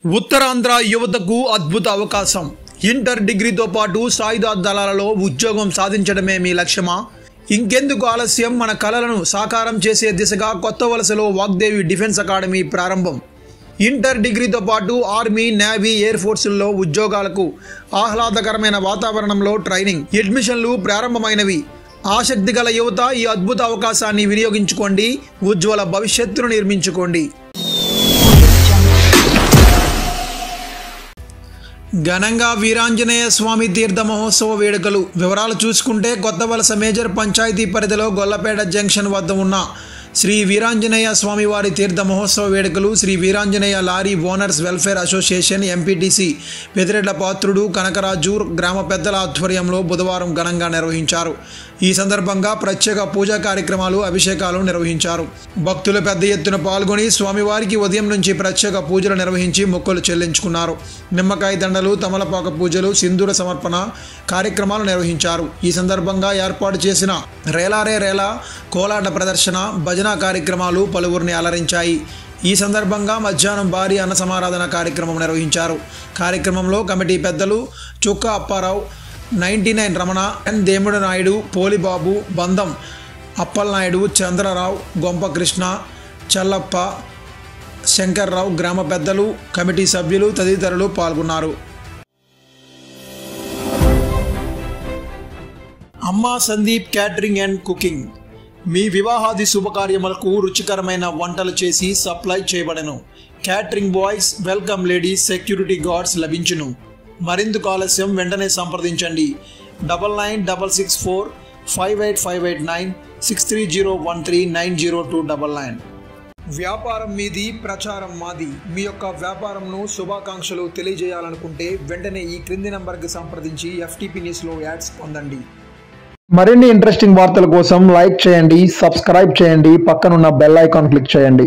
ఉత్తరాంధ్ర యువతకు అద్భుత అవకాశం. ఇంటర్ డిగ్రీతో పాటు సాయుధ దళాలలో ఉద్యోగం సాధించడమే మీ లక్ష్యమా? ఇంకెందుకు ఆలస్యం? మన కలలను సాకారం చేసే దిశగా కొత్త వలసలో వాగ్దేవి డిఫెన్స్ అకాడమీ ప్రారంభం. ఇంటర్ డిగ్రీతో పాటు ఆర్మీ, నేవీ, ఎయిర్ ఫోర్సుల్లో ఉద్యోగాలకు ఆహ్లాదకరమైన వాతావరణంలో ట్రైనింగ్, అడ్మిషన్లు ప్రారంభమైనవి. ఆసక్తి గల యువత ఈ అద్భుత అవకాశాన్ని వినియోగించుకోండి. ఉజ్వల భవిష్యత్తును నిర్మించుకోండి. ఘనంగా వీరాంజనేయ స్వామి తీర్థ మహోత్సవ వేడుకలు. వివరాలు చూసుకుంటే కొత్త వలస మేజర్ పంచాయతీ పరిధిలో గొల్లపేట జంక్షన్ వద్ద ఉన్న శ్రీ వీరాంజనేయ స్వామి వారి తీర్థ మహోత్సవ వేడుకలు Sri Veeranjaneya lorry owners welfare association MPTC Pedireddla Patrudu, Kanakaraju గ్రామ పెద్దల ఆధ్వర్యంలో బుధవారం ఘనంగా నిర్వహించారు. ఈ సందర్భంగా ప్రత్యేక పూజా కార్యక్రమాలు, అభిషేకాలు నిర్వహించారు. భక్తులు పెద్ద ఎత్తున పాల్గొని స్వామివారికి ఉదయం నుంచి ప్రత్యేక పూజలు నిర్వహించి మొక్కులు చెల్లించుకున్నారు. నిమ్మకాయ దండలు, తమలపాక పూజలు, సింధూర సమర్పణ కార్యక్రమాలు నిర్వహించారు. ఈ సందర్భంగా ఏర్పాటు చేసిన రేలారే రేలా కోలాట ప్రదర్శన, భజన కార్యక్రమాలు పలువురిని అలరించాయి. ఈ సందర్భంగా మధ్యాహ్నం భారీ అన్న సమారాధన కార్యక్రమం నిర్వహించారు. కార్యక్రమంలో కమిటీ పెద్దలు చుక్క అప్పారావు, 99 రమణ, ఎన్ దేముడు నాయుడు, పోలిబాబు, బంధం అప్పలనాయుడు, చంద్రరావు, గొంప కృష్ణ, చల్లప్ప, శంకర్రావు, గ్రామ పెద్దలు, కమిటీ సభ్యులు తదితరులు పాల్గొన్నారు. అమ్మా సందీప్ క్యాటరింగ్ అండ్ కుకింగ్. మీ వివాహాది శుభకార్యములకు రుచికరమైన వంటలు చేసి సప్లై చేయబడెను. Catering boys, welcome ladies, security guards లభించును. మరిందుకు ఆలస్యం వెంటనే సంప్రదించండి. 9966458589 6301390299. వ్యాపారం మీది, ప్రచారం మాది. మీ యొక్క వ్యాపారంను శుభాకాంక్షలు తెలియజేయాలనుకుంటే వెంటనే ఈ క్రింది నంబర్కి సంప్రదించి FTP న్యూస్లో యాడ్స్ పొందండి. మరిన్ని ఇంట్రెస్టింగ్ వార్తల కోసం లైక్ చేయండి, సబ్స్క్రైబ్ చేయండి, పక్కనున్న బెల్ ఐకాన్ క్లిక్ చేయండి.